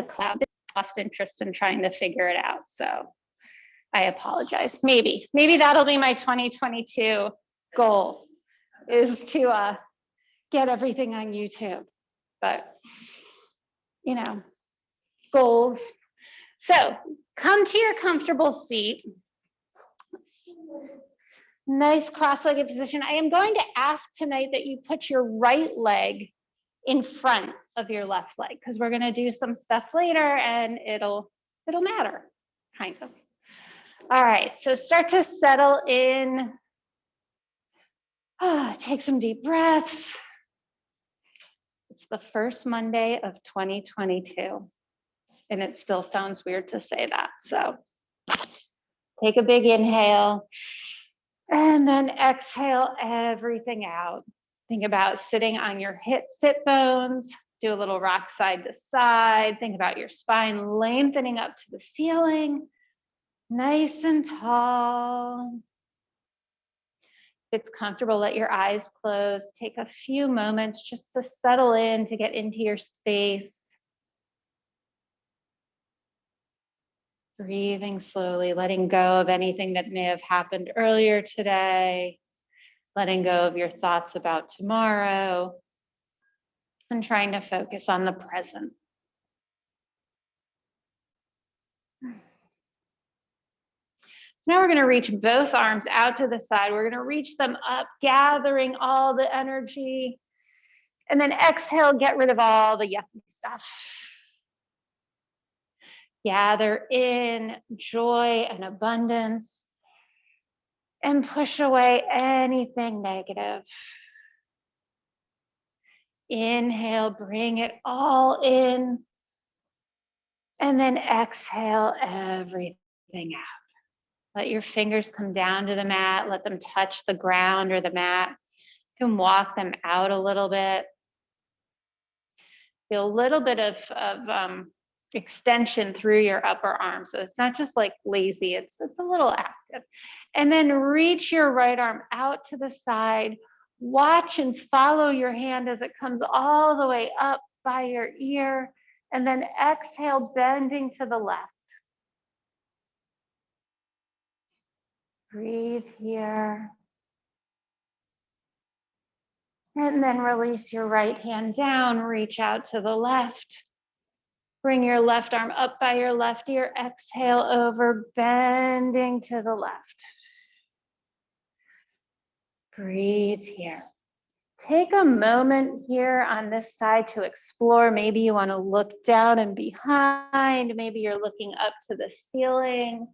a cloud. Lost interest in trying to figure it out. So I apologize. Maybe that'll be my 2022 goal, is to get everything on YouTube. But, you know, goals. So come to your comfortable seat. Nice cross-legged position. I am going to ask tonight that you put your right leg in front of your left leg, because we're going to do some stuff later and it'll matter, kind of. All right, so start to settle in. Take some deep breaths. It's the first Monday of 2022, and it still sounds weird to say that. So take a big inhale and then exhale everything out. Think about sitting on your sit bones. Do a little rock side to side. Think about your spine lengthening up to the ceiling, nice and tall. If it's comfortable, let your eyes close. Take a few moments just to settle in, to get into your space. Breathing slowly, letting go of anything that may have happened earlier today, letting go of your thoughts about tomorrow, and trying to focus on the present. Now we're going to reach both arms out to the side. We're going to reach them up, gathering all the energy. And then exhale, get rid of all the yucky stuff. Gather in joy and abundance. And push away anything negative. Inhale, bring it all in. And then exhale everything out. Let your fingers come down to the mat. Let them touch the ground or the mat. You can walk them out a little bit. Feel a little bit of extension through your upper arm. So it's not just like lazy, it's a little active. And then reach your right arm out to the side. Watch and follow your hand as it comes all the way up by your ear. And then exhale, bending to the left. Breathe here. And then release your right hand down, reach out to the left. Bring your left arm up by your left ear, exhale over, bending to the left. Breathe here. Take a moment here on this side to explore. Maybe you want to look down and behind. Maybe you're looking up to the ceiling.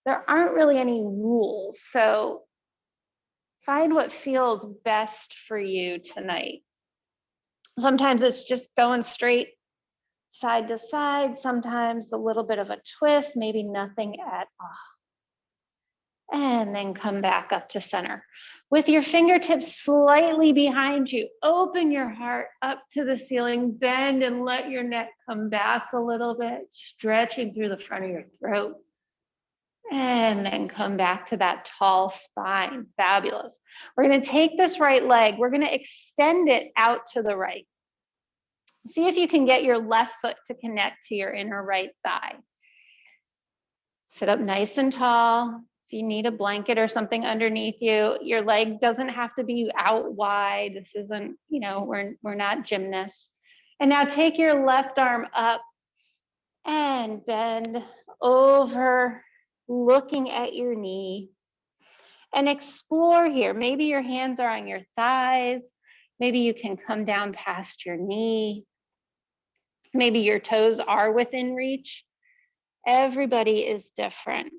There aren't really any rules, so find what feels best for you tonight. Sometimes it's just going straight side to side, sometimes a little bit of a twist, maybe nothing at all. And then come back up to center. With your fingertips slightly behind you, open your heart up to the ceiling, bend and let your neck come back a little bit, stretching through the front of your throat. And then come back to that tall spine. Fabulous. We're going to take this right leg. We're going to extend it out to the right. See if you can get your left foot to connect to your inner right thigh. Sit up nice and tall. If you need a blanket or something underneath you, your leg doesn't have to be out wide. This isn't, we're not gymnasts. And now take your left arm up and bend over, looking at your knee, and explore here. Maybe your hands are on your thighs. Maybe you can come down past your knee. Maybe your toes are within reach. Everybody is different.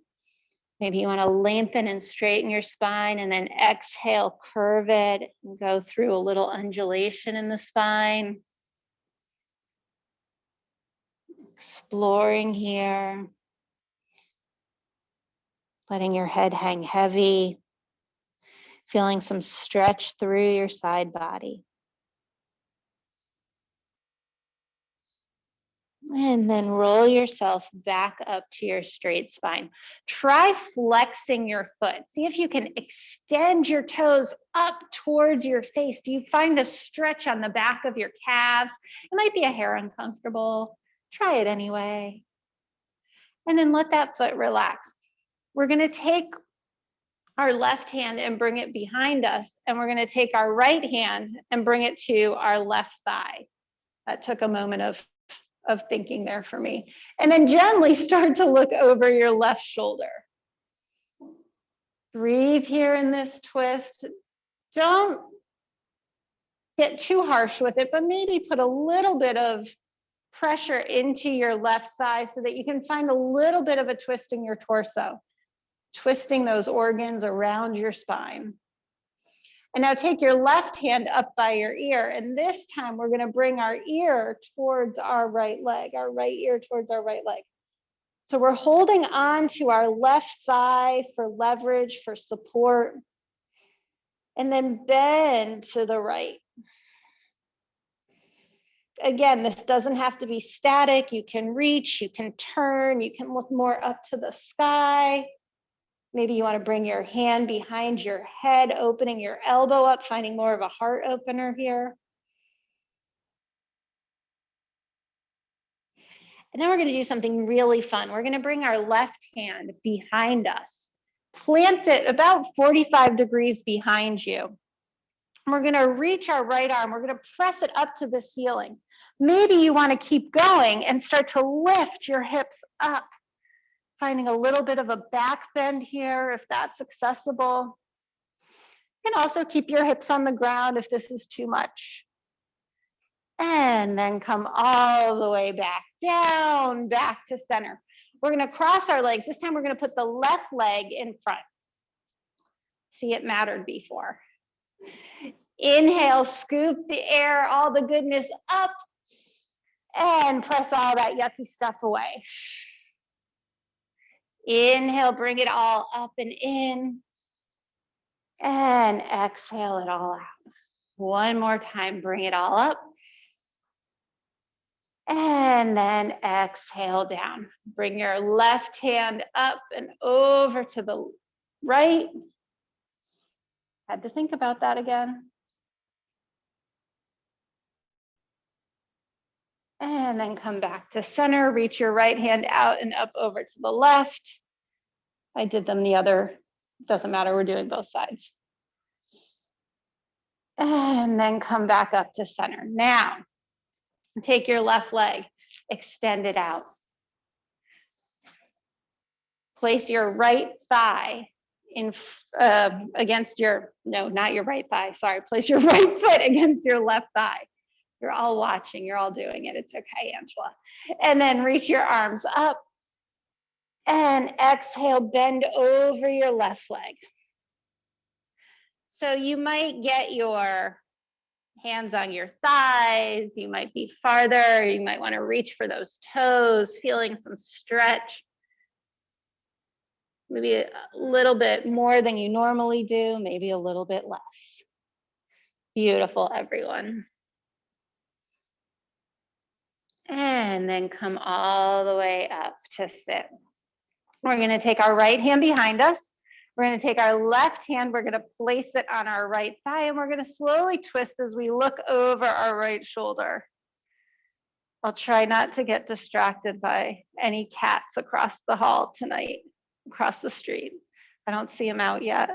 Maybe you want to lengthen and straighten your spine, and then exhale, curve it, and go through a little undulation in the spine. Exploring here. Letting your head hang heavy, feeling some stretch through your side body. And then roll yourself back up to your straight spine. Try flexing your foot. See if you can extend your toes up towards your face. Do you find a stretch on the back of your calves? It might be a hair uncomfortable. Try it anyway. And then let that foot relax. We're going to take our left hand and bring it behind us, and we're going to take our right hand and bring it to our left thigh. That took a moment of thinking there for me. And then gently start to look over your left shoulder. Breathe here in this twist. Don't get too harsh with it, but maybe put a little bit of pressure into your left thigh so that you can find a little bit of a twist in your torso, twisting those organs around your spine. And now take your left hand up by your ear, and this time we're going to bring our ear towards our right leg, our right ear towards our right leg. So we're holding on to our left thigh for leverage, for support, and then bend to the right. Again, this doesn't have to be static. You can reach, you can turn, you can look more up to the sky. Maybe you want to bring your hand behind your head, opening your elbow up, finding more of a heart opener here. And then we're going to do something really fun. We're going to bring our left hand behind us, plant it about 45 degrees behind you. We're going to reach our right arm. We're going to press it up to the ceiling. Maybe you want to keep going and start to lift your hips up, finding a little bit of a back bend here if that's accessible. You can also keep your hips on the ground if this is too much. And then come all the way back down, back to center. We're going to cross our legs. This time we're going to put the left leg in front. See, it mattered before. Inhale, scoop the air, all the goodness up, and press all that yucky stuff away. Inhale, bring it all up and in, and exhale it all out. One more time, bring it all up. And then exhale down. Bring your left hand up and over to the right. Had to think about that again. And then come back to center. Reach your right hand out and up over to the left. I did them the other, doesn't matter, we're doing both sides. And then come back up to center. Now, take your left leg, extend it out. Place your right thigh in against your, no, not your right thigh, sorry. Place your right foot against your left thigh. You're all watching, you're all doing it. It's okay, Angela. And then reach your arms up and exhale, bend over your left leg. So you might get your hands on your thighs, you might be farther, you might want to reach for those toes, feeling some stretch. Maybe a little bit more than you normally do, maybe a little bit less. Beautiful, everyone. And then come all the way up to sit. We're going to take our right hand behind us. We're going to take our left hand, we're going to place it on our right thigh, and we're going to slowly twist as we look over our right shoulder. I'll try not to get distracted by any cats across the hall tonight, across the street. I don't see them out yet.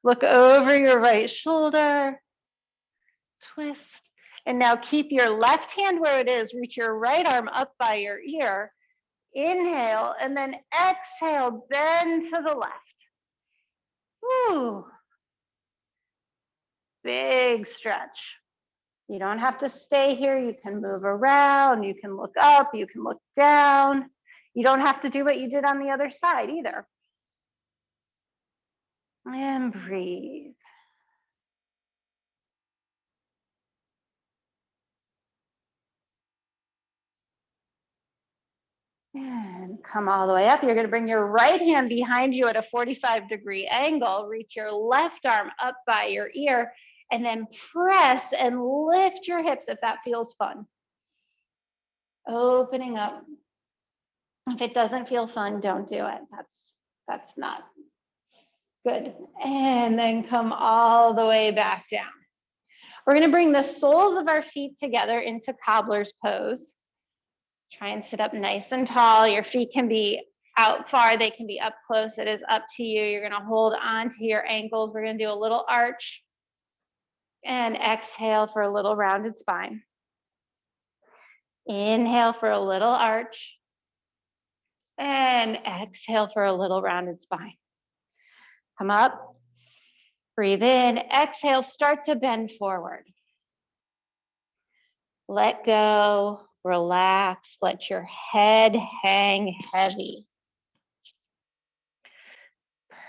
Look over your right shoulder, twist, and now keep your left hand where it is. Reach your right arm up by your ear. Inhale, and then exhale, bend to the left. Woo. Big stretch. You don't have to stay here. You can move around. You can look up. You can look down. You don't have to do what you did on the other side either. And breathe. And come all the way up. You're going to bring your right hand behind you at a 45-degree angle. Reach your left arm up by your ear, and then press and lift your hips if that feels fun. Opening up. If it doesn't feel fun, don't do it. That's not good. And then come all the way back down. We're going to bring the soles of our feet together into cobbler's pose. Try and sit up nice and tall. Your feet can be out far, they can be up close. It is up to you. You're gonna hold on to your ankles. We're gonna do a little arch and exhale for a little rounded spine. Inhale for a little arch and exhale for a little rounded spine. Come up, breathe in, exhale, start to bend forward. Let go, relax, let your head hang heavy.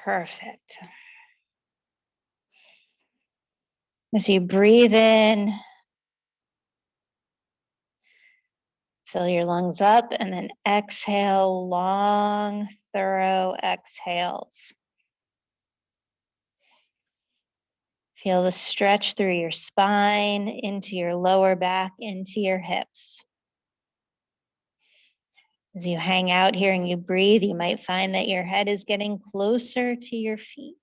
Perfect. As you breathe in, fill your lungs up and then exhale, long, thorough exhales. Feel the stretch through your spine, into your lower back, into your hips. As you hang out here and you breathe, you might find that your head is getting closer to your feet.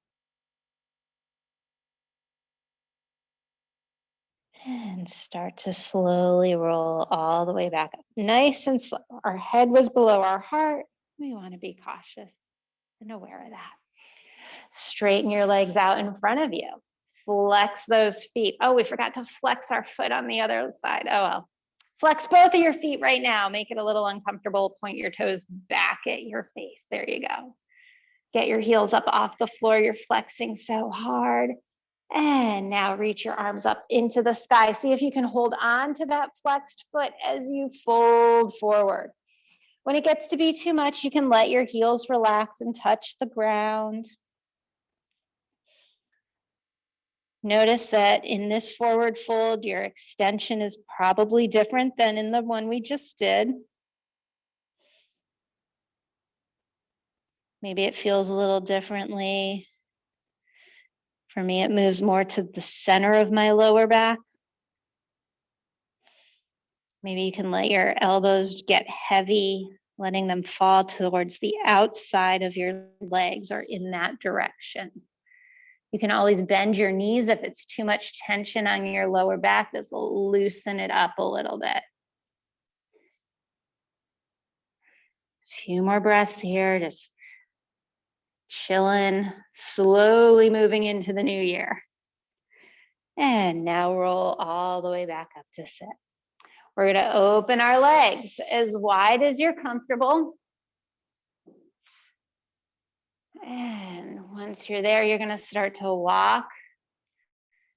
And start to slowly roll all the way back up. Nice and slow. Our head was below our heart. We want to be cautious and aware of that. Straighten your legs out in front of you. Flex those feet. Oh, we forgot to flex our foot on the other side. Oh, well. Flex both of your feet right now. Make it a little uncomfortable. Point your toes back at your face. There you go. Get your heels up off the floor. You're flexing so hard. And now reach your arms up into the sky. See if you can hold on to that flexed foot as you fold forward. When it gets to be too much, you can let your heels relax and touch the ground. Notice that in this forward fold, your extension is probably different than in the one we just did. Maybe it feels a little differently. For me, it moves more to the center of my lower back. Maybe you can let your elbows get heavy, letting them fall towards the outside of your legs or in that direction. You can always bend your knees if it's too much tension on your lower back. This will loosen it up a little bit. A few more breaths here, just chilling, slowly moving into the new year. And now roll all the way back up to sit. We're going to open our legs as wide as you're comfortable. And once you're there, you're going to start to walk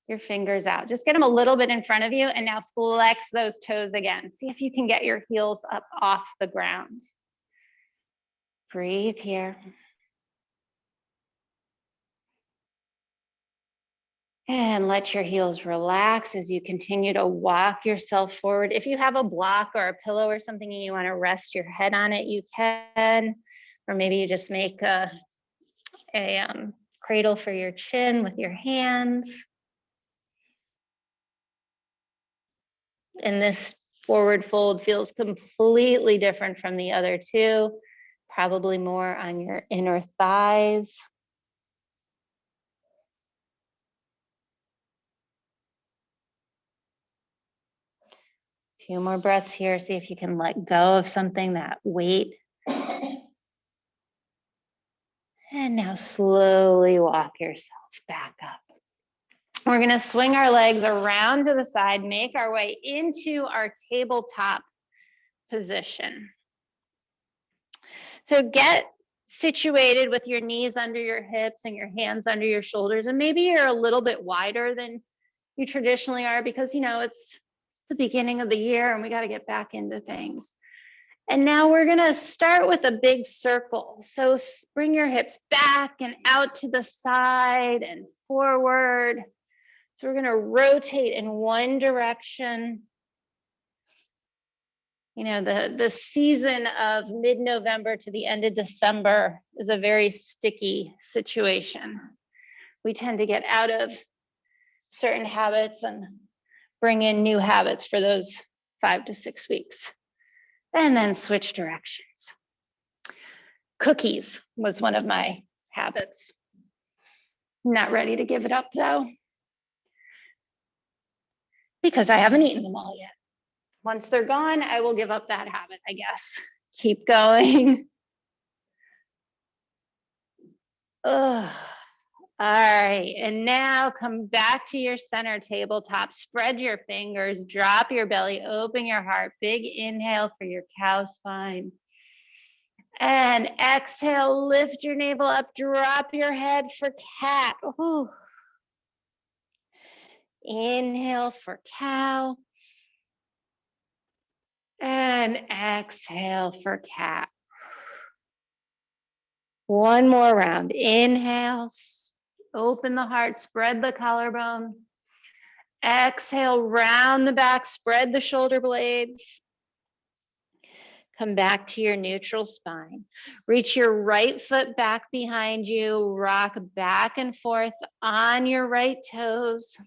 your fingers out. Just get them a little bit in front of you and now flex those toes again. See if you can get your heels up off the ground. Breathe here. And let your heels relax as you continue to walk yourself forward. If you have a block or a pillow or something and you want to rest your head on it, you can. Or maybe you just make a cradle for your chin with your hands. And this forward fold feels completely different from the other two, probably more on your inner thighs. A few more breaths here. See if you can let go of something, that weight. And now slowly walk yourself back up. We're going to swing our legs around to the side, make our way into our tabletop position. So get situated with your knees under your hips and your hands under your shoulders. And maybe you're a little bit wider than you traditionally are because, you know, it's the beginning of the year and we got to get back into things. And now we're going to start with a big circle. So bring your hips back and out to the side and forward. So we're going to rotate in one direction. You know, the season of mid-November to the end of December is a very sticky situation. We tend to get out of certain habits and bring in new habits for those 5 to 6 weeks. And then switch directions. Cookies was one of my habits. Not ready to give it up though, because I haven't eaten them all yet. Once they're gone, I will give up that habit, I guess. Keep going. Ugh. All right, and now come back to your center tabletop. Spread your fingers, drop your belly, open your heart. Big inhale for your cow spine. And exhale, lift your navel up, drop your head for cat. Ooh. Inhale for cow. And exhale for cat. One more round. Inhale, open the heart, spread the collarbone. Exhale, round the back, spread the shoulder blades. Come back to your neutral spine. Reach your right foot back behind you. Rock back and forth on your right toes.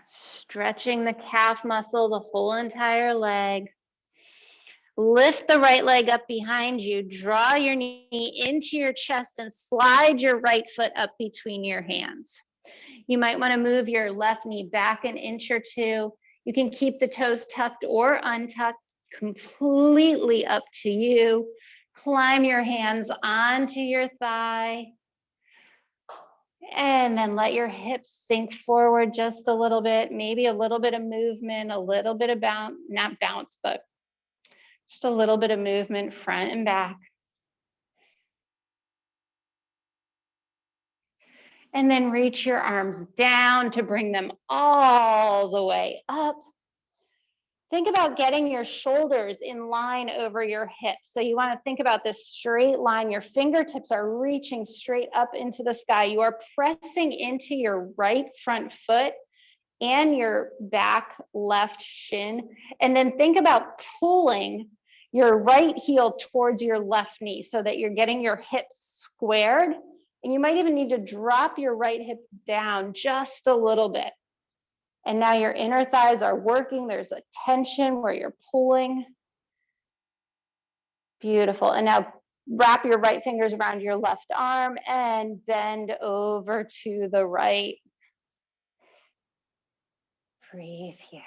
Stretching the calf muscle, the whole entire leg. Lift the right leg up behind you. Draw your knee into your chest and slide your right foot up between your hands. You might want to move your left knee back an inch or two. You can keep the toes tucked or untucked, completely up to you. Climb your hands onto your thigh. And then let your hips sink forward just a little bit, maybe a little bit of movement, a little bit of bounce, not bounce, but just a little bit of movement front and back. And then reach your arms down to bring them all the way up. Think about getting your shoulders in line over your hips. So you want to think about this straight line. Your fingertips are reaching straight up into the sky. You are pressing into your right front foot and your back left shin. And then think about pulling your right heel towards your left knee so that you're getting your hips squared. And you might even need to drop your right hip down just a little bit. And now your inner thighs are working. There's a tension where you're pulling. Beautiful. And now wrap your right fingers around your left arm and bend over to the right. Breathe here.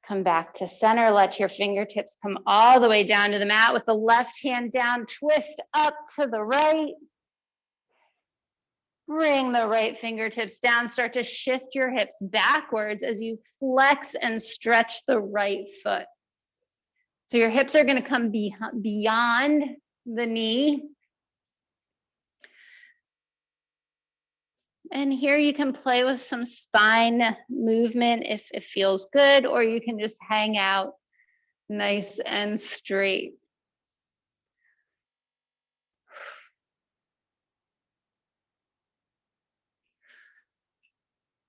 Come back to center. Let your fingertips come all the way down to the mat with the left hand down. Twist up to the right. Bring the right fingertips down. Start to shift your hips backwards as you flex and stretch the right foot. So your hips are going to come beyond the knee. And here you can play with some spine movement if it feels good, or you can just hang out nice and straight.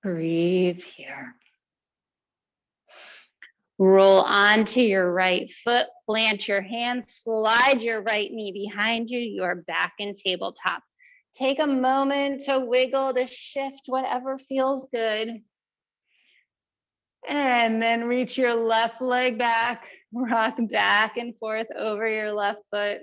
Breathe here. Roll onto your right foot, plant your hands, slide your right knee behind you. You are back in tabletop. Take a moment to wiggle, to shift whatever feels good. And then reach your left leg back, rock back and forth over your left foot.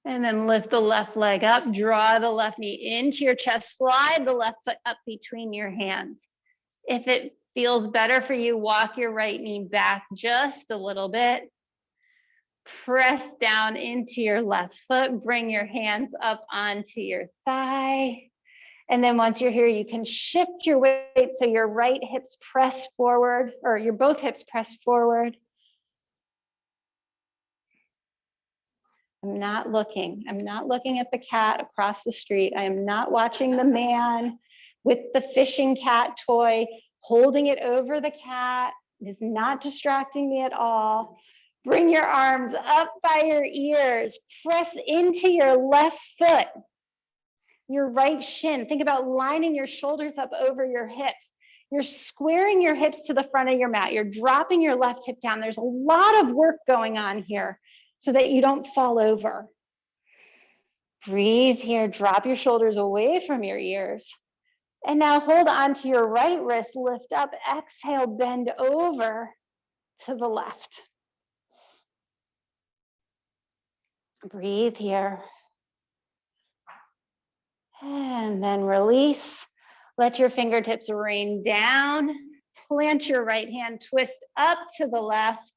And then lift the left leg up, draw the left knee into your chest, slide the left foot up between your hands. If it feels better for you, walk your right knee back just a little bit. Press down into your left foot, bring your hands up onto your thigh. And then once you're here, you can shift your weight so your right hips press forward, or your both hips press forward. I'm not looking at the cat across the street. I am not watching the man with the fishing cat toy, holding it over the cat. It is not distracting me at all. Bring your arms up by your ears. Press into your left foot, your right shin. Think about lining your shoulders up over your hips. You're squaring your hips to the front of your mat. You're dropping your left hip down. There's a lot of work going on here so that you don't fall over. Breathe here. Drop your shoulders away from your ears. And now hold on to your right wrist. Lift up. Exhale. Bend over to the left. Breathe here. And then release. Let your fingertips rain down. Plant your right hand, twist up to the left.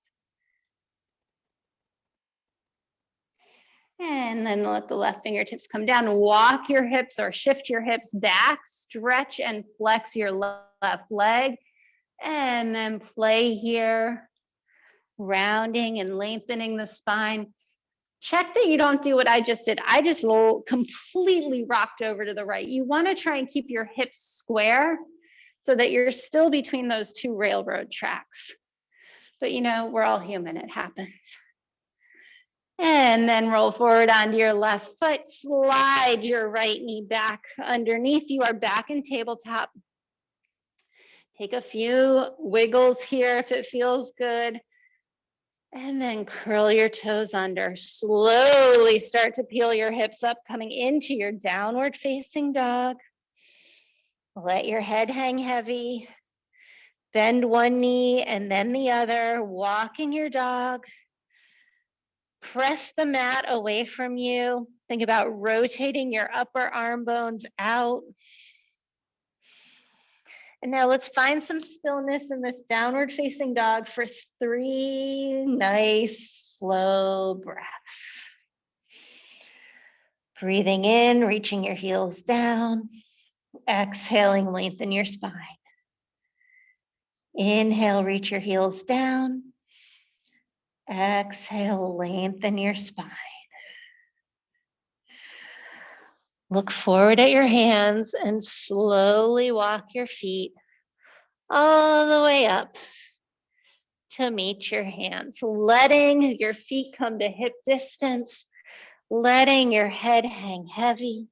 And then let the left fingertips come down. Walk your hips or shift your hips back. Stretch and flex your left leg. And then play here, rounding and lengthening the spine. Check that you don't do what I just did. I just completely rocked over to the right. You want to try and keep your hips square so that you're still between those two railroad tracks. But you know, we're all human, it happens. And then roll forward onto your left foot, slide your right knee back underneath. You are back in tabletop. Take a few wiggles here if it feels good. And then curl your toes under. Slowly start to peel your hips up, coming into your downward facing dog. Let your head hang heavy. Bend one knee and then the other, walking your dog. Press the mat away from you. Think about rotating your upper arm bones out. And now let's find some stillness in this downward facing dog for 3 nice, slow breaths. Breathing in, reaching your heels down. Exhaling, lengthen your spine. Inhale, reach your heels down. Exhale, lengthen your spine. Look forward at your hands and slowly walk your feet all the way up to meet your hands, letting your feet come to hip distance, letting your head hang heavy,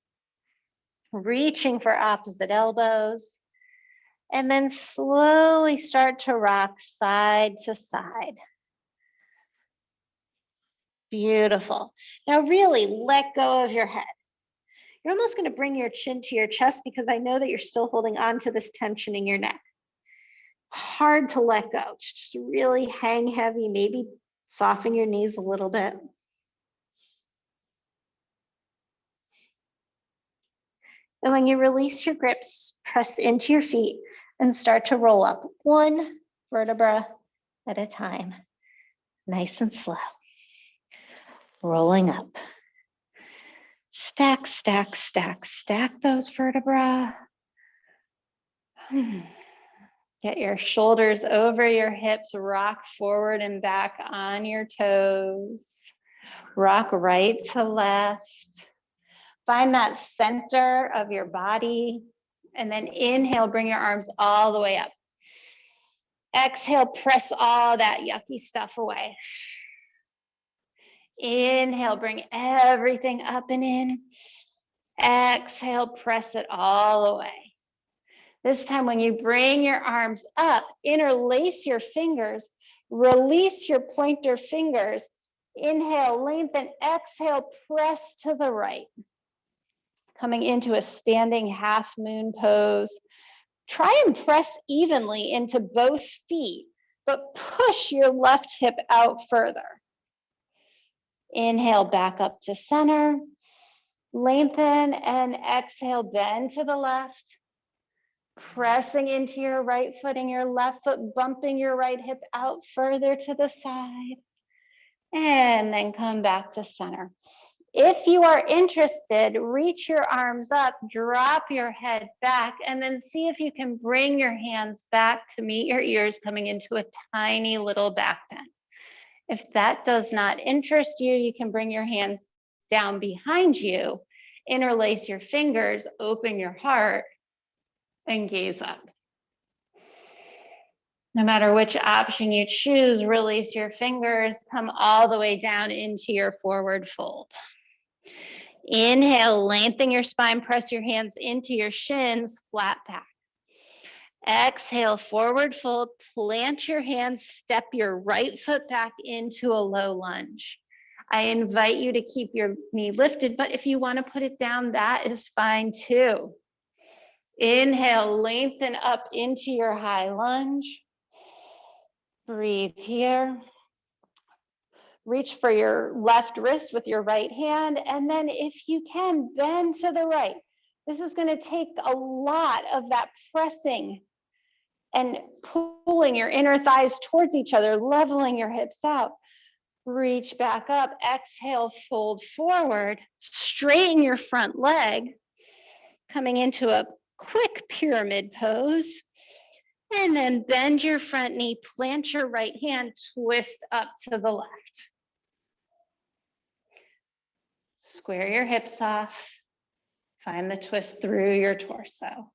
reaching for opposite elbows, and then slowly start to rock side to side. Beautiful. Now really let go of your head. You're almost going to bring your chin to your chest because I know that you're still holding on to this tension in your neck. It's hard to let go. Just really hang heavy, maybe soften your knees a little bit. And when you release your grips, press into your feet and start to roll up 1 vertebra at a time, nice and slow. Rolling up. Stack, stack, stack, stack those vertebrae. Get your shoulders over your hips, rock forward and back on your toes. Rock right to left. Find that center of your body. And then inhale, bring your arms all the way up. Exhale, press all that yucky stuff away. Inhale, bring everything up and in. Exhale, press it all away. This time when you bring your arms up, interlace your fingers, release your pointer fingers. Inhale, lengthen, exhale, press to the right. Coming into a standing half moon pose. Try and press evenly into both feet, but push your left hip out further. Inhale, back up to center. Lengthen and exhale, bend to the left. Pressing into your right foot and your left foot, bumping your right hip out further to the side. And then come back to center. If you are interested, reach your arms up, drop your head back, and then see if you can bring your hands back to meet your ears, coming into a tiny little back bend. If that does not interest you, you can bring your hands down behind you, interlace your fingers, open your heart, and gaze up. No matter which option you choose, release your fingers, come all the way down into your forward fold. Inhale, lengthen your spine, press your hands into your shins, flat back. Exhale, forward fold, plant your hands, step your right foot back into a low lunge. I invite you to keep your knee lifted, but if you want to put it down, that is fine too. Inhale, lengthen up into your high lunge. Breathe here. Reach for your left wrist with your right hand, and then if you can, bend to the right. This is going to take a lot of that pressing and pulling your inner thighs towards each other, leveling your hips out. Reach back up, exhale, fold forward, straighten your front leg, coming into a quick pyramid pose. And then bend your front knee, plant your right hand, twist up to the left. Square your hips off. Find the twist through your torso.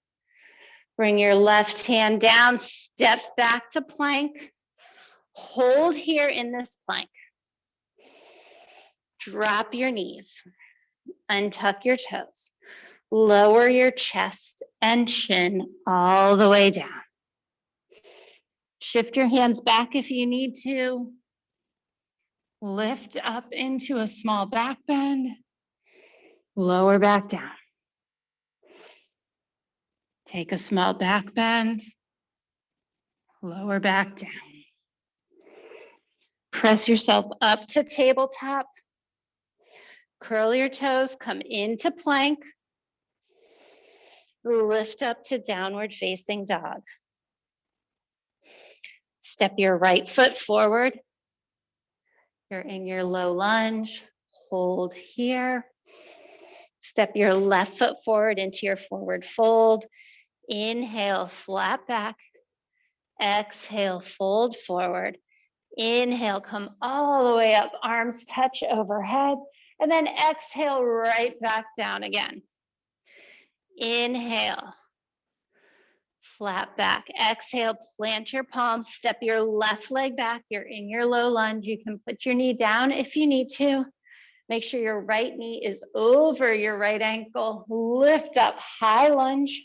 Bring your left hand down, step back to plank. Hold here in this plank. Drop your knees, untuck your toes. Lower your chest and chin all the way down. Shift your hands back if you need to. Lift up into a small back bend. Lower back down. Take a small back bend. Lower back down. Press yourself up to tabletop. Curl your toes, come into plank. Lift up to downward facing dog. Step your right foot forward. You're in your low lunge. Hold here. Step your left foot forward into your forward fold. Inhale, flat back. Exhale, fold forward. Inhale, come all the way up, arms touch overhead. And then exhale, right back down again. Inhale, flat back. Exhale, plant your palms, step your left leg back. You're in your low lunge. You can put your knee down if you need to. Make sure your right knee is over your right ankle. Lift up, high lunge.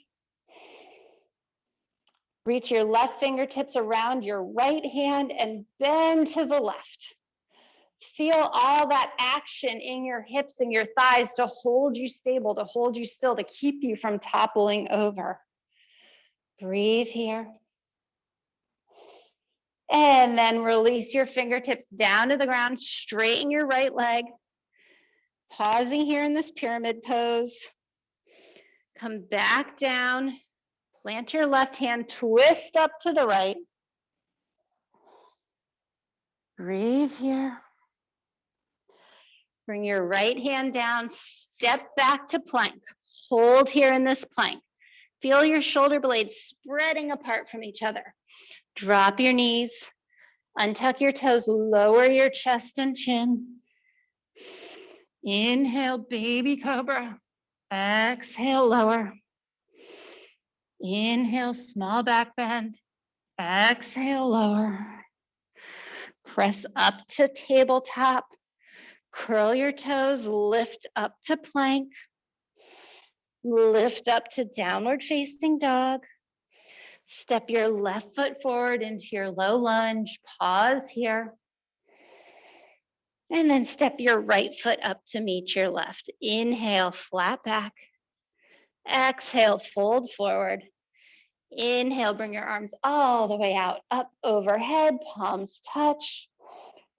Reach your left fingertips around your right hand and bend to the left. Feel all that action in your hips and your thighs to hold you stable, to hold you still, to keep you from toppling over. Breathe here. And then release your fingertips down to the ground. Straighten your right leg. Pausing here in this pyramid pose. Come back down. Plant your left hand, twist up to the right. Breathe here. Bring your right hand down, step back to plank. Hold here in this plank. Feel your shoulder blades spreading apart from each other. Drop your knees, untuck your toes, lower your chest and chin. Inhale, baby cobra. Exhale, lower. Inhale, small back bend. Exhale, lower. Press up to tabletop. Curl your toes, lift up to plank. Lift up to downward facing dog. Step your left foot forward into your low lunge. Pause here. And then step your right foot up to meet your left. Inhale, flat back. Exhale, fold forward. Inhale, bring your arms all the way out, up overhead, palms touch.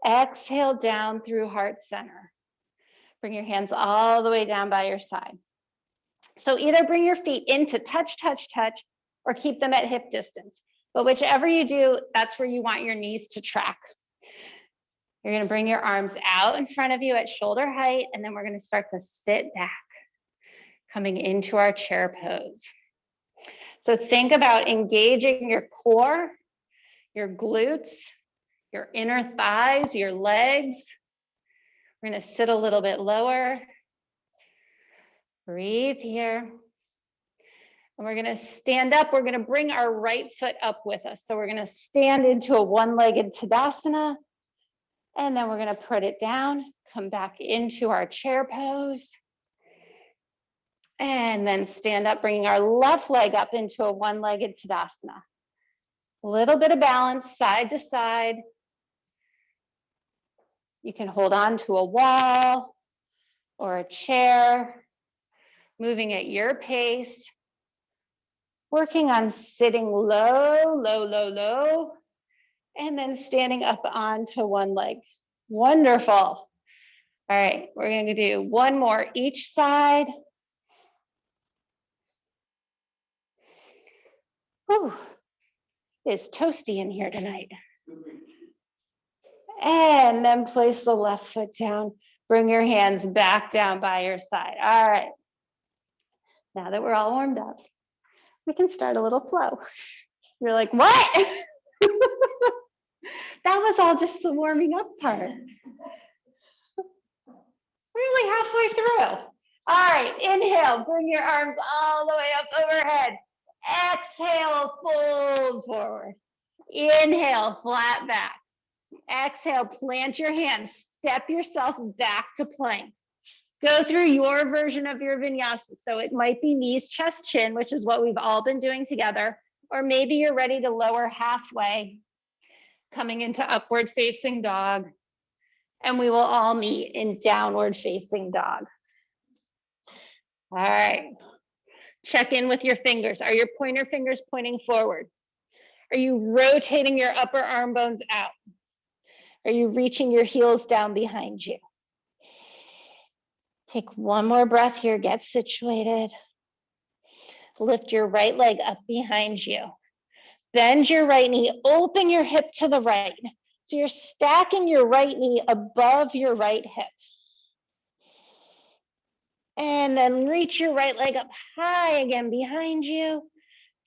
Exhale, down through heart center. Bring your hands all the way down by your side. So either bring your feet into touch, touch, touch, or keep them at hip distance. But whichever you do, that's where you want your knees to track. You're going to bring your arms out in front of you at shoulder height, and then we're going to start to sit back, coming into our chair pose. So think about engaging your core, your glutes, your inner thighs, your legs. We're going to sit a little bit lower. Breathe here. And we're going to stand up. We're going to bring our right foot up with us. So we're going to stand into a one-legged Tadasana. And then we're going to put it down, come back into our chair pose. And then stand up, bringing our left leg up into a one-legged Tadasana. A little bit of balance, side to side. You can hold on to a wall or a chair, moving at your pace. Working on sitting low, low, low, low, and then standing up onto one leg. Wonderful. All right, we're going to do one more each side. Whew, it's toasty in here tonight. And then place the left foot down. Bring your hands back down by your side. All right. Now that we're all warmed up, we can start a little flow. You're like, what? That was all just the warming up part. Really halfway through. All right, inhale, bring your arms all the way up overhead. Exhale, fold forward. Inhale, flat back. Exhale, plant your hands, step yourself back to plank. Go through your version of your vinyasa. So it might be knees, chest, chin, which is what we've all been doing together. Or maybe you're ready to lower halfway, coming into upward facing dog. And we will all meet in downward facing dog. All right. Check in with your fingers. Are your pointer fingers pointing forward? Are you rotating your upper arm bones out? Are you reaching your heels down behind you? Take one more breath here, get situated. Lift your right leg up behind you. Bend your right knee, open your hip to the right. So you're stacking your right knee above your right hip. And then reach your right leg up high again behind you.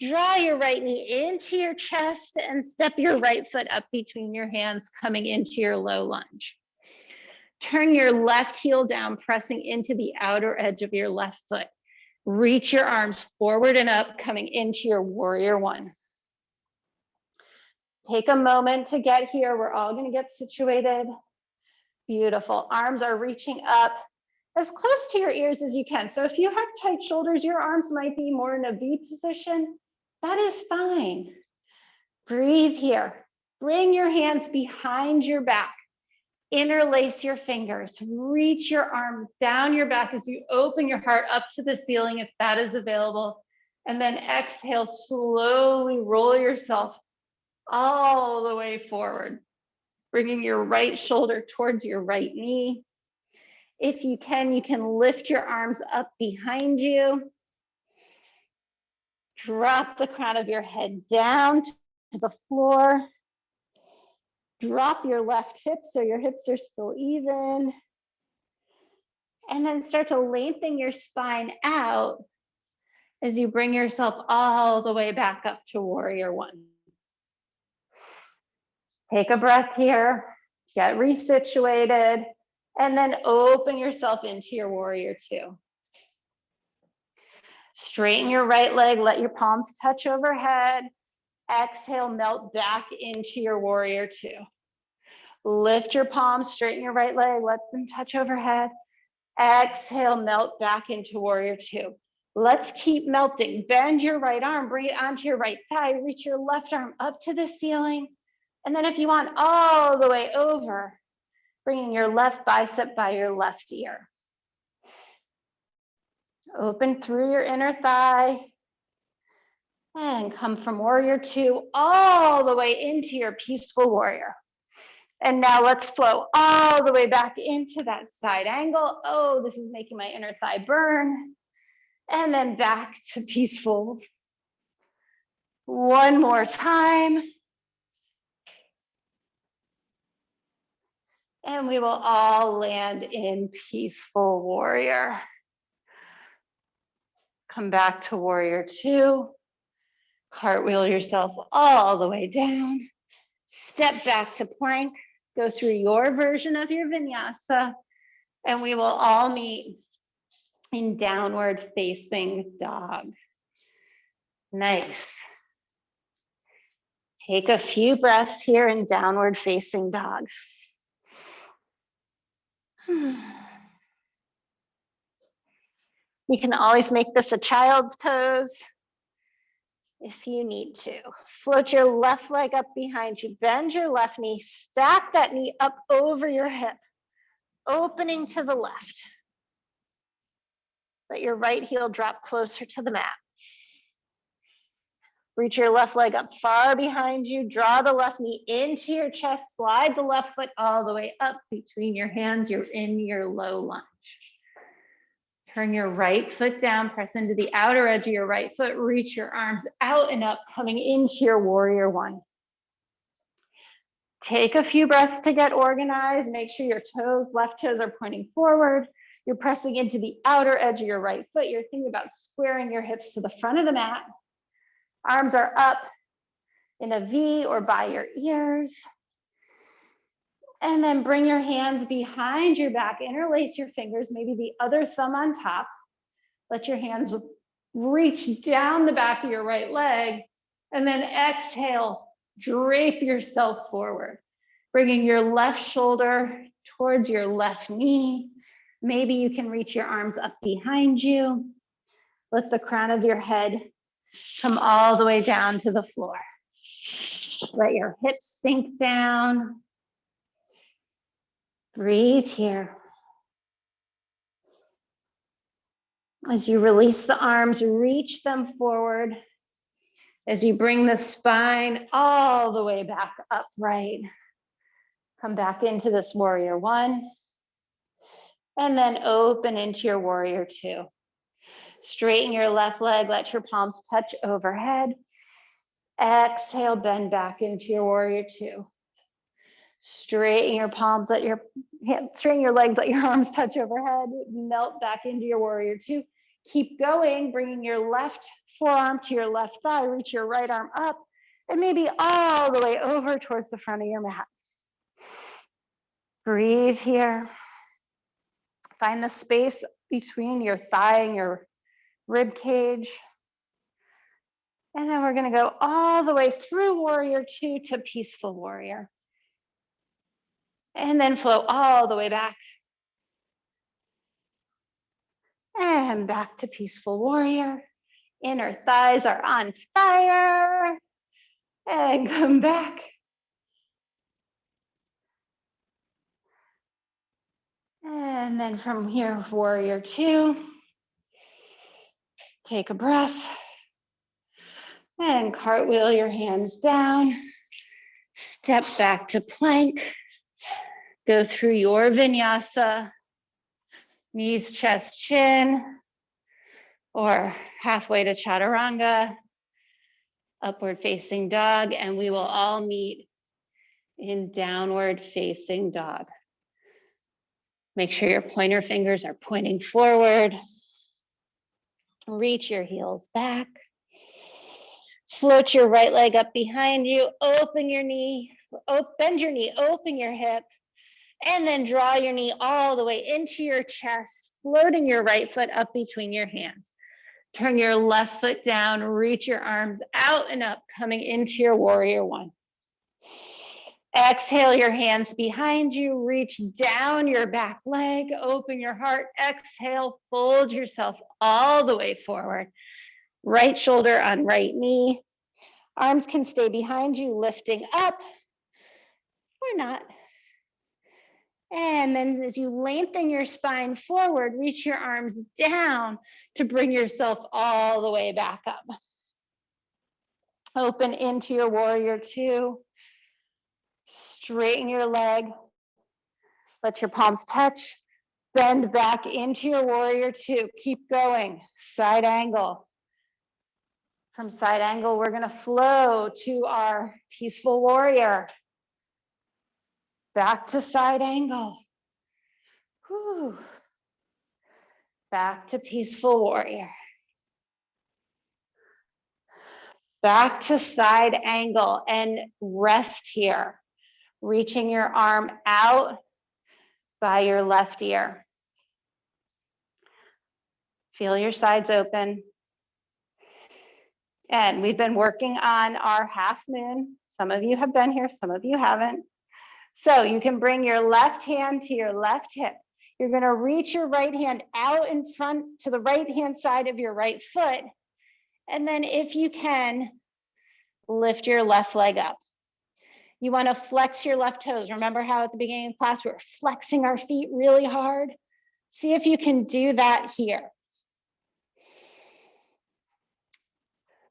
Draw your right knee into your chest and step your right foot up between your hands, coming into your low lunge. Turn your left heel down, pressing into the outer edge of your left foot. Reach your arms forward and up, coming into your warrior one. Take a moment to get here. We're all going to get situated. Beautiful. Arms are reaching up as close to your ears as you can. So if you have tight shoulders, your arms might be more in a V position. That is fine. Breathe here. Bring your hands behind your back. Interlace your fingers. Reach your arms down your back as you open your heart up to the ceiling if that is available. And then exhale, slowly roll yourself all the way forward, bringing your right shoulder towards your right knee. If you can lift your arms up behind you. Drop the crown of your head down to the floor. Drop your left hip so your hips are still even. And then start to lengthen your spine out as you bring yourself all the way back up to warrior one. Take a breath here, get resituated, and then open yourself into your warrior two. Straighten your right leg, let your palms touch overhead. Exhale, melt back into your warrior two. Lift your palms, straighten your right leg, let them touch overhead. Exhale, melt back into warrior two. Let's keep melting. Bend your right arm, bring it onto your right thigh, reach your left arm up to the ceiling. And then if you want, all the way over, bringing your left bicep by your left ear. Open through your inner thigh. And come from warrior two all the way into your peaceful warrior. And now let's flow all the way back into that side angle. Oh, this is making my inner thigh burn. And then back to peaceful. One more time. And we will all land in peaceful warrior. Come back to warrior two. Cartwheel yourself all the way down. Step back to plank. Go through your version of your vinyasa. And we will all meet in downward facing dog. Nice. Take a few breaths here in downward facing dog. You can always make this a child's pose if you need to. Float your left leg up behind you, bend your left knee, stack that knee up over your hip, opening to the left. Let your right heel drop closer to the mat. Reach your left leg up far behind you, draw the left knee into your chest, slide the left foot all the way up between your hands. You're in your low lunge. Turn your right foot down, press into the outer edge of your right foot, reach your arms out and up, coming into your warrior one. Take a few breaths to get organized. Make sure your toes, left toes are pointing forward. You're pressing into the outer edge of your right foot. You're thinking about squaring your hips to the front of the mat. Arms are up in a V or by your ears. And then bring your hands behind your back, interlace your fingers, maybe the other thumb on top. Let your hands reach down the back of your right leg, and then exhale, drape yourself forward, bringing your left shoulder towards your left knee. Maybe you can reach your arms up behind you. Let the crown of your head come all the way down to the floor. Let your hips sink down. Breathe here. As you release the arms, reach them forward. As you bring the spine all the way back upright. Come back into this warrior one. And then open into your warrior two. Straighten your left leg, let your palms touch overhead. Exhale, bend back into your warrior two. Straighten your palms, straighten your legs, let your arms touch overhead, melt back into your warrior two. Keep going, bringing your left forearm to your left thigh, reach your right arm up, and maybe all the way over towards the front of your mat. Breathe here. Find the space between your thigh and your rib cage. And then we're gonna go all the way through warrior two to peaceful warrior. And then flow all the way back. And back to peaceful warrior. Inner thighs are on fire. And come back. And then from here, warrior two. Take a breath. And cartwheel your hands down. Step back to plank. Go through your vinyasa. Knees, chest, chin. Or halfway to chaturanga. Upward facing dog. And we will all meet in downward facing dog. Make sure your pointer fingers are pointing forward. Reach your heels back. Float your right leg up behind you. Open your knee, bend your knee, open your hip. And then draw your knee all the way into your chest, floating your right foot up between your hands. Turn your left foot down, reach your arms out and up, coming into your warrior one. Exhale your hands behind you, reach down your back leg, open your heart, exhale, fold yourself all the way forward. Right shoulder on right knee. Arms can stay behind you, lifting up or not. And then as you lengthen your spine forward, reach your arms down to bring yourself all the way back up. Open into your warrior two. Straighten your leg. Let your palms touch. Bend back into your warrior two. Keep going. Side angle. From side angle, we're going to flow to our peaceful warrior. Back to side angle. Whew. Back to peaceful warrior. Back to side angle and rest here. Reaching your arm out by your left ear. Feel your sides open. And we've been working on our half moon. Some of you have been here, some of you haven't. So you can bring your left hand to your left hip. You're going to reach your right hand out in front to the right hand side of your right foot. And then if you can, lift your left leg up. You want to flex your left toes. Remember how at the beginning of class we were flexing our feet really hard? See if you can do that here.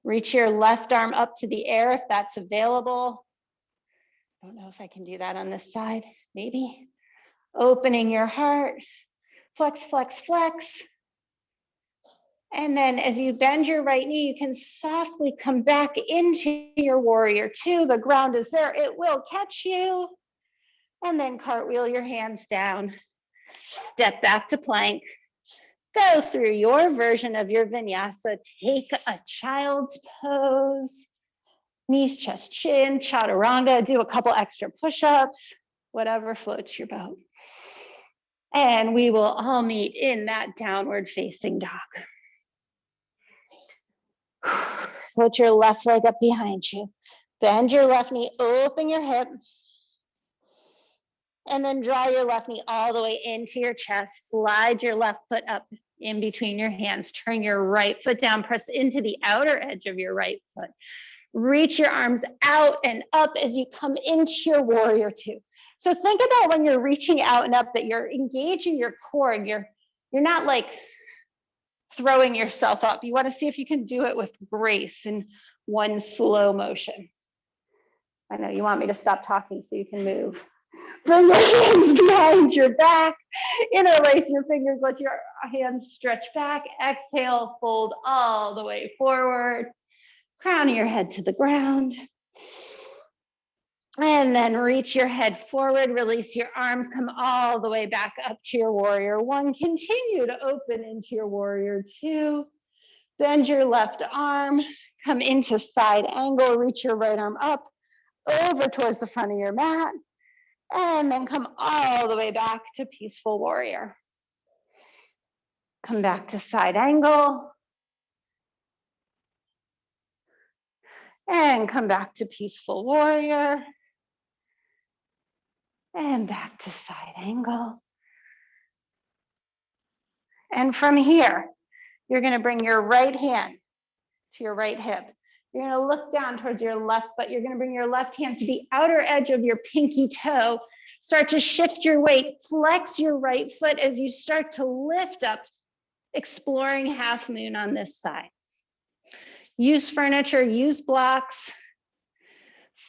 Reach your left arm up to the air if that's available. I don't know if I can do that on this side, maybe. Opening your heart, flex, flex, flex. And then as you bend your right knee, you can softly come back into your warrior two. The ground is there, it will catch you. And then cartwheel your hands down. Step back to plank. Go through your version of your vinyasa. Take a child's pose. Knees, chest, chin, chaturanga. Do a couple extra push-ups, whatever floats your boat. And we will all meet in that downward facing dog. Float your left leg up behind you. Bend your left knee, open your hip. And then draw your left knee all the way into your chest. Slide your left foot up in between your hands. Turn your right foot down. Press into the outer edge of your right foot. Reach your arms out and up as you come into your warrior two. So think about when you're reaching out and up that you're engaging your core and you're not like throwing yourself up. You want to see if you can do it with grace in one slow motion. I know you want me to stop talking so you can move. Bring your hands behind your back. Interlace your fingers, let your hands stretch back. Exhale, fold all the way forward. Crown your head to the ground. And then reach your head forward, release your arms, come all the way back up to your warrior one. Continue to open into your warrior two. Bend your left arm, come into side angle, reach your right arm up, over towards the front of your mat, and then come all the way back to peaceful warrior. Come back to side angle. And come back to peaceful warrior. And back to side angle. And from here, you're going to bring your right hand to your right hip. You're going to look down towards your left foot. You're going to bring your left hand to the outer edge of your pinky toe. Start to shift your weight. Flex your right foot as you start to lift up, exploring half moon on this side. Use furniture, use blocks.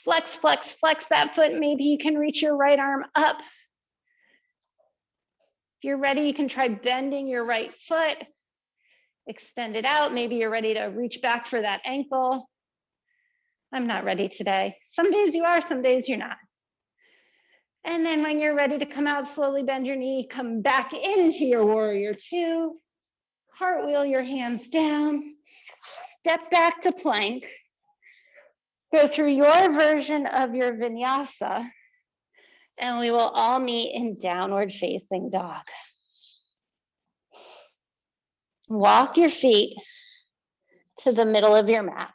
Flex, flex, flex that foot. Maybe you can reach your right arm up. If you're ready, you can try bending your right foot. Extend it out. Maybe you're ready to reach back for that ankle. I'm not ready today. Some days you are, some days you're not. And then when you're ready to come out, slowly bend your knee, come back into your warrior two. Cartwheel your hands down. Step back to plank. Go through your version of your vinyasa, and we will all meet in downward facing dog. Walk your feet to the middle of your mat.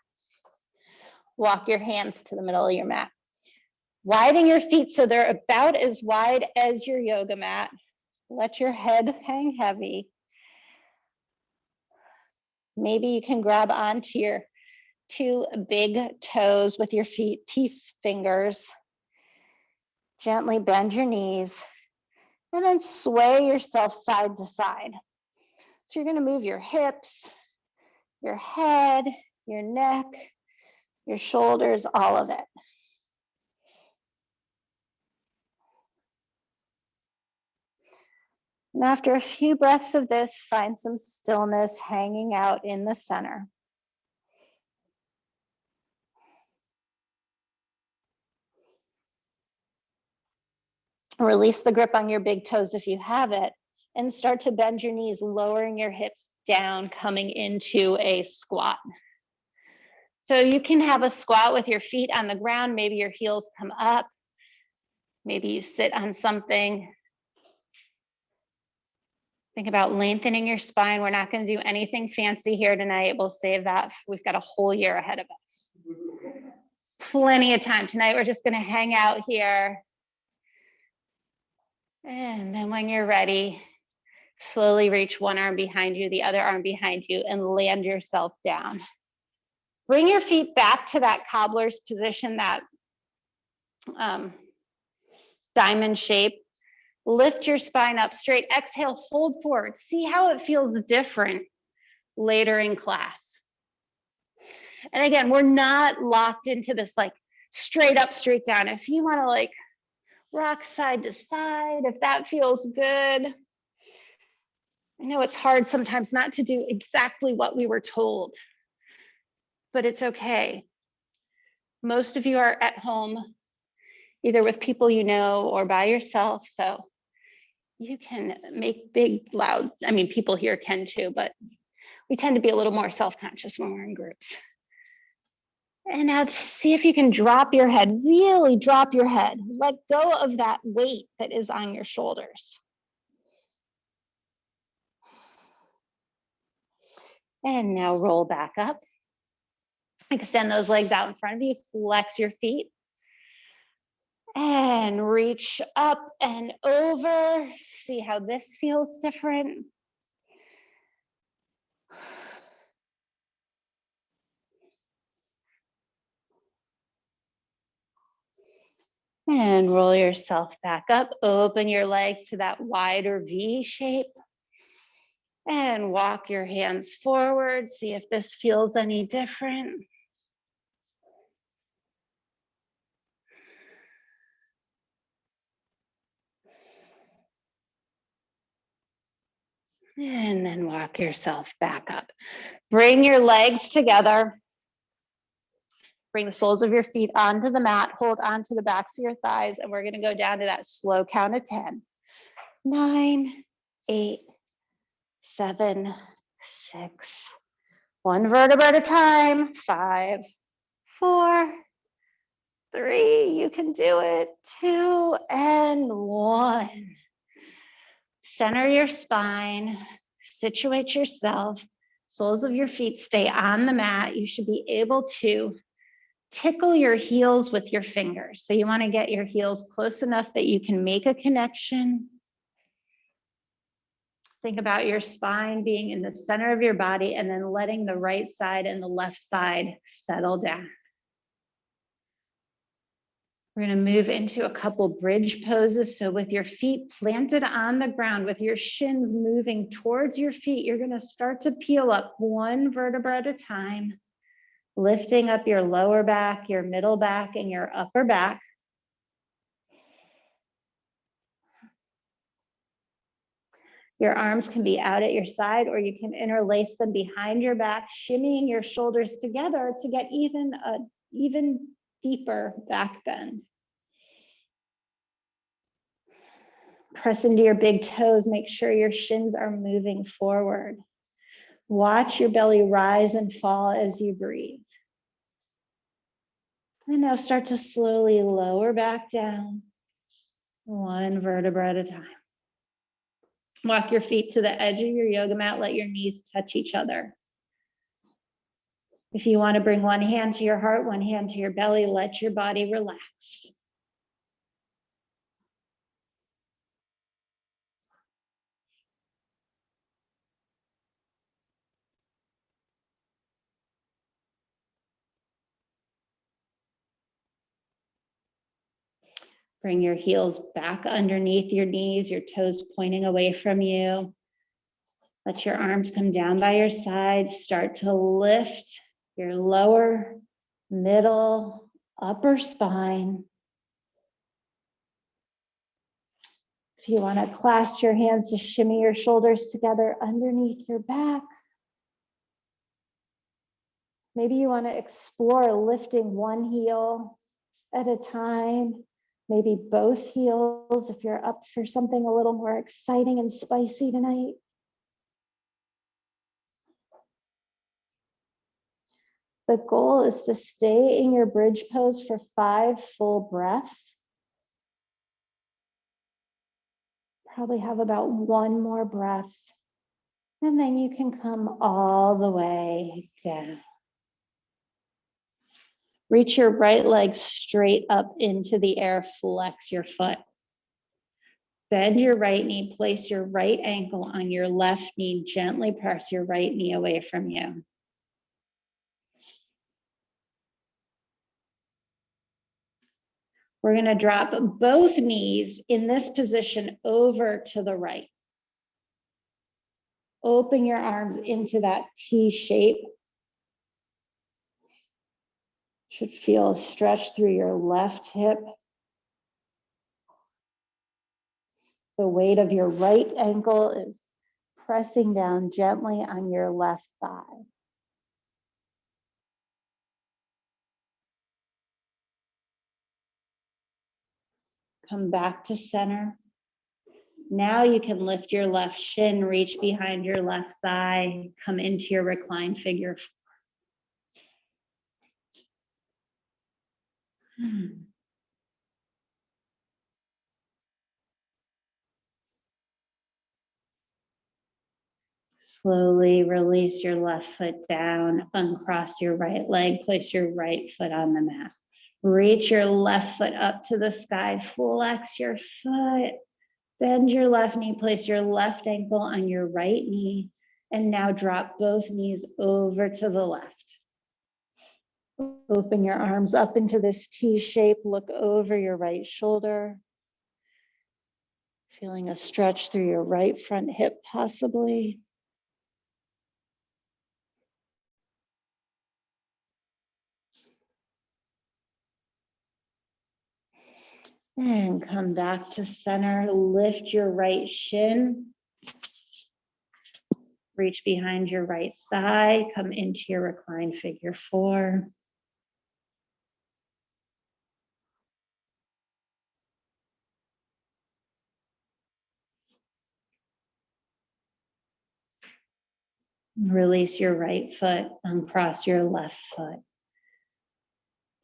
Walk your hands to the middle of your mat. Widen your feet so they're about as wide as your yoga mat. Let your head hang heavy. Maybe you can grab onto your two big toes with your feet, peace fingers. Gently bend your knees and then sway yourself side to side. So you're going to move your hips, your head, your neck, your shoulders, all of it. And after a few breaths of this, find some stillness hanging out in the center. Release the grip on your big toes if you have it, and start to bend your knees, lowering your hips down, coming into a squat. So you can have a squat with your feet on the ground. Maybe your heels come up. Maybe you sit on something. Think about lengthening your spine. We're not going to do anything fancy here tonight. We'll save that. We've got a whole year ahead of us. Plenty of time. Tonight, we're just going to hang out here. And then when you're ready, slowly reach one arm behind you, the other arm behind you, and land yourself down. Bring your feet back to that cobbler's position, that diamond shape. Lift your spine up straight. Exhale, fold forward. See how it feels different later in class. And again, we're not locked into this like straight up, straight down. If you want to like rock side to side, if that feels good, I know it's hard sometimes not to do exactly what we were told, but it's okay. Most of you are at home, either with people you know or by yourself, so you can make big, loud, I mean, people here can too, but we tend to be a little more self-conscious when we're in groups. And now see if you can drop your head, really drop your head. Let go of that weight that is on your shoulders. And now roll back up. Extend those legs out in front of you, flex your feet. And reach up and over. See how this feels different. And roll yourself back up. Open your legs to that wider V shape. And walk your hands forward. See if this feels any different. And then walk yourself back up. Bring your legs together. Bring the soles of your feet onto the mat. Hold onto the backs of your thighs. And we're going to go down to that slow count of 10. 9, 8, 7, 6. One vertebra at a time. 5, 4, 3. You can do it. 2 and 1. Center your spine. Situate yourself. Soles of your feet stay on the mat. You should be able to tickle your heels with your fingers. So you want to get your heels close enough that you can make a connection. Think about your spine being in the center of your body and then letting the right side and the left side settle down. We're going to move into a couple bridge poses. So with your feet planted on the ground, with your shins moving towards your feet, you're going to start to peel up one vertebra at a time, lifting up your lower back, your middle back, and your upper back. Your arms can be out at your side, or you can interlace them behind your back, shimmying your shoulders together to get even deeper back bend. Press into your big toes. Make sure your shins are moving forward. Watch your belly rise and fall as you breathe. And now start to slowly lower back down, one vertebra at a time. Walk your feet to the edge of your yoga mat. Let your knees touch each other. If you want to bring one hand to your heart, one hand to your belly, let your body relax. Bring your heels back underneath your knees, your toes pointing away from you. Let your arms come down by your sides. Start to lift your lower, middle, upper spine. If you want to clasp your hands to shimmy your shoulders together underneath your back. Maybe you want to explore lifting one heel at a time, maybe both heels if you're up for something a little more exciting and spicy tonight. The goal is to stay in your bridge pose for 5 full breaths. Probably have about one more breath, and then you can come all the way down. Reach your right leg straight up into the air, flex your foot. Bend your right knee, place your right ankle on your left knee, gently press your right knee away from you. We're going to drop both knees in this position over to the right. Open your arms into that T shape. Should feel a stretch through your left hip. The weight of your right ankle is pressing down gently on your left thigh. Come back to center. Now you can lift your left shin, reach behind your left thigh, come into your reclined figure. Slowly release your left foot down, uncross your right leg, place your right foot on the mat. Reach your left foot up to the sky, flex your foot, bend your left knee, place your left ankle on your right knee, and now drop both knees over to the left. Open your arms up into this T shape, look over your right shoulder. Feeling a stretch through your right front hip possibly. And come back to center, lift your right shin. Reach behind your right thigh, come into your reclined figure 4. Release your right foot, uncross your left foot.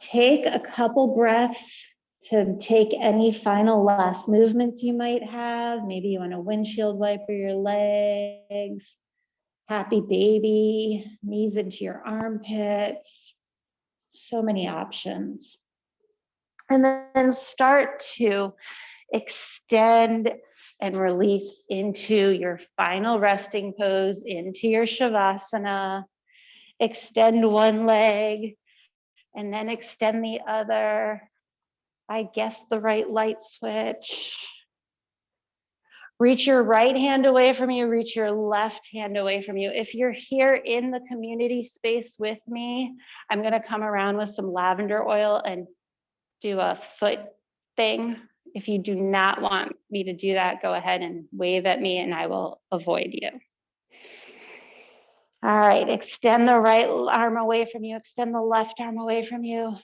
Take a couple breaths to take any final last movements you might have. Maybe you want to windshield wiper your legs, happy baby, knees into your armpits. So many options. And then start to extend and release into your final resting pose, into your Shavasana. Extend one leg and then extend the other. I guess the right light switch. Reach your right hand away from you, reach your left hand away from you. If you're here in the community space with me, I'm gonna come around with some lavender oil and do a foot thing. If you do not want me to do that, go ahead and wave at me and I will avoid you. All right, extend the right arm away from you, extend the left arm away from you.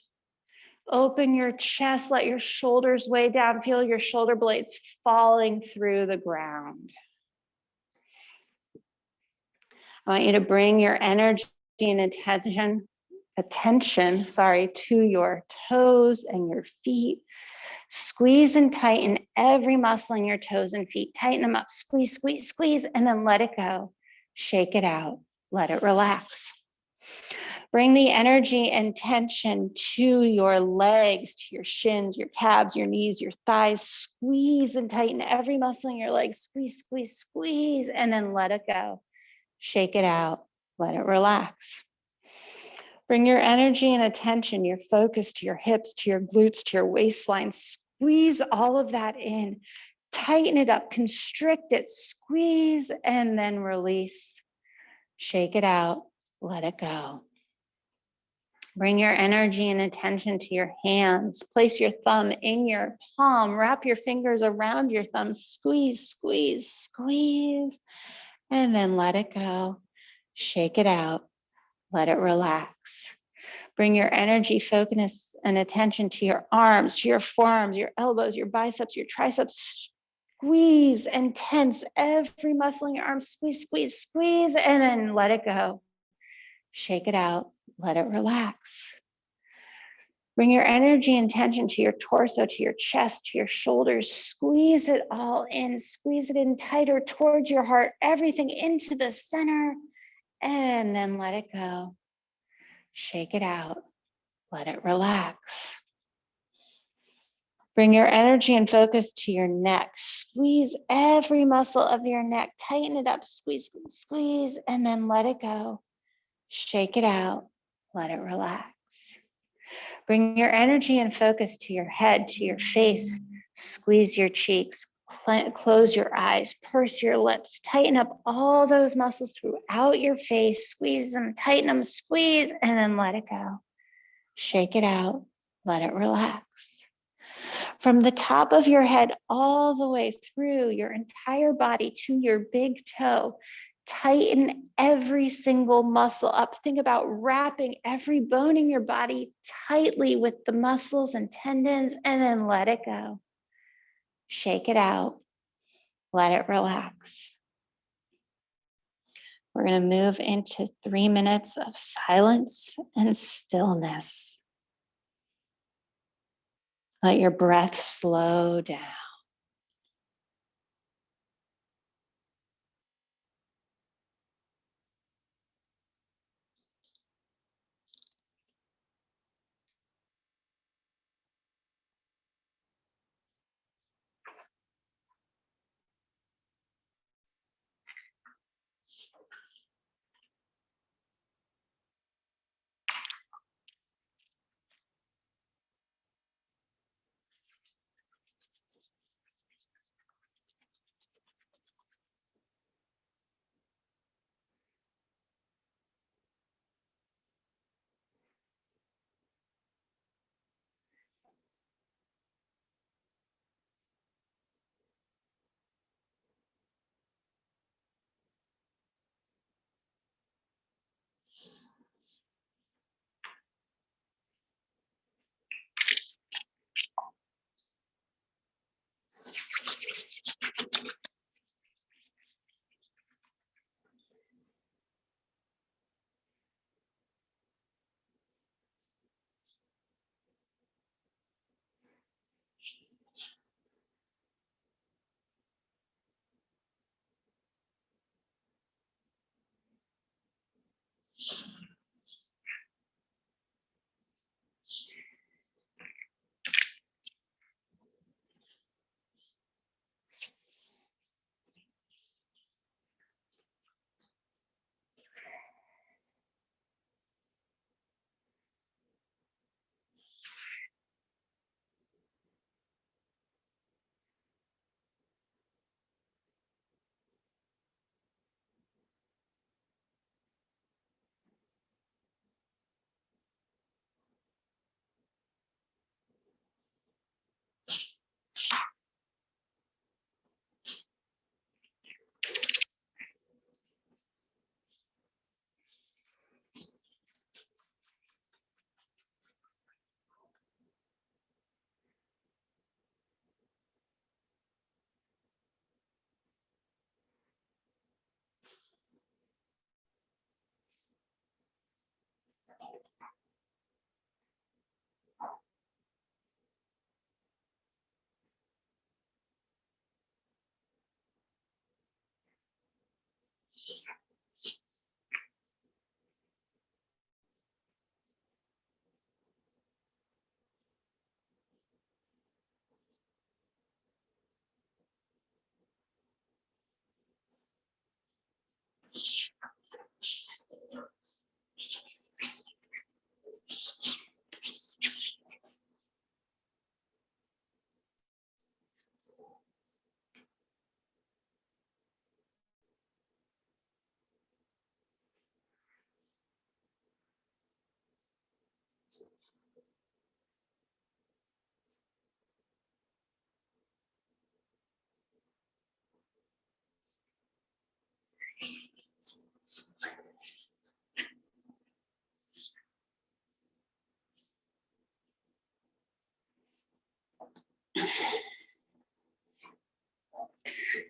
Open your chest, let your shoulders way down, feel your shoulder blades falling through the ground. I want you to bring your energy and attention to your toes and your feet. Squeeze and tighten every muscle in your toes and feet. Tighten them up, squeeze, squeeze, squeeze, and then let it go. Shake it out, let it relax. Bring the energy and tension to your legs, to your shins, your calves, your knees, your thighs. Squeeze and tighten every muscle in your legs. Squeeze, squeeze, squeeze, and then let it go. Shake it out, let it relax. Bring your energy and attention, your focus to your hips, to your glutes, to your waistline. Squeeze all of that in. Tighten it up, constrict it, squeeze, and then release. Shake it out, let it go. Bring your energy and attention to your hands. Place your thumb in your palm. Wrap your fingers around your thumb. Squeeze, squeeze, squeeze. And then let it go. Shake it out. Let it relax. Bring your energy, focus, and attention to your arms, to your forearms, your elbows, your biceps, your triceps. Squeeze and tense every muscle in your arms. Squeeze, squeeze, squeeze. And then let it go. Shake it out. Let it relax. Bring your energy and tension to your torso, to your chest, to your shoulders. Squeeze it all in. Squeeze it in tighter towards your heart. Everything into the center. And then let it go. Shake it out. Let it relax. Bring your energy and focus to your neck. Squeeze every muscle of your neck. Tighten it up. Squeeze, squeeze, squeeze. And then let it go. Shake it out. Let it relax. Bring your energy and focus to your head, to your face. Squeeze your cheeks. Close your eyes. Purse your lips. Tighten up all those muscles throughout your face. Squeeze them, tighten them, squeeze, and then let it go. Shake it out. Let it relax. From the top of your head all the way through your entire body to your big toe, tighten every single muscle up. Think about wrapping every bone in your body tightly with the muscles and tendons, and then let it go. Shake it out. Let it relax. We're going to move into 3 minutes of silence and stillness. Let your breath slow down.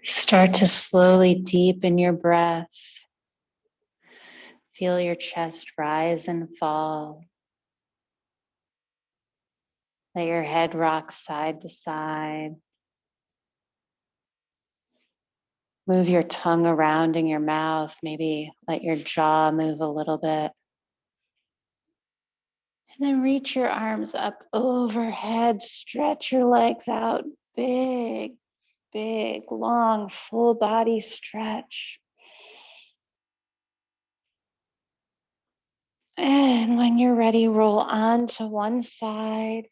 Start to slowly deepen your breath. Feel your chest rise and fall. Let your head rock side to side. Move your tongue around in your mouth. Maybe let your jaw move a little bit. And then reach your arms up overhead. Stretch your legs out. Big, big, long, full body stretch. And when you're ready, roll on to one side.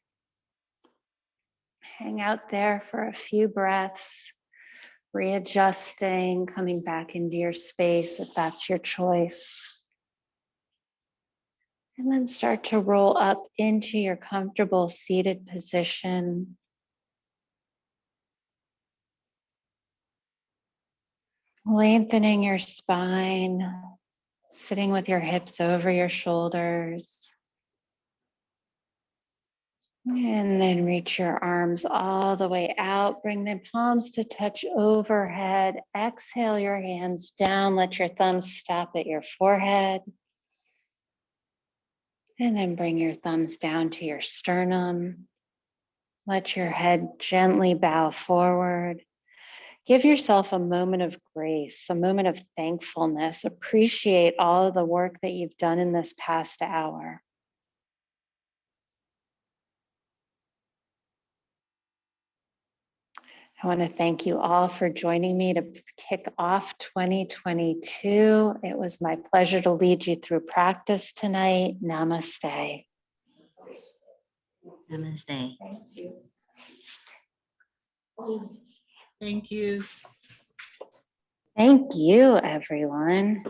Hang out there for a few breaths, readjusting, coming back into your space if that's your choice. And then start to roll up into your comfortable seated position. Lengthening your spine, sitting with your hips over your shoulders. And then reach your arms all the way out. Bring the palms to touch overhead. Exhale your hands down. Let your thumbs stop at your forehead. And then bring your thumbs down to your sternum. Let your head gently bow forward. Give yourself a moment of grace, a moment of thankfulness. Appreciate all of the work that you've done in this past hour. I want to thank you all for joining me to kick off 2022. It was my pleasure to lead you through practice tonight. Namaste. Namaste. Thank you. Thank you. Thank you, everyone.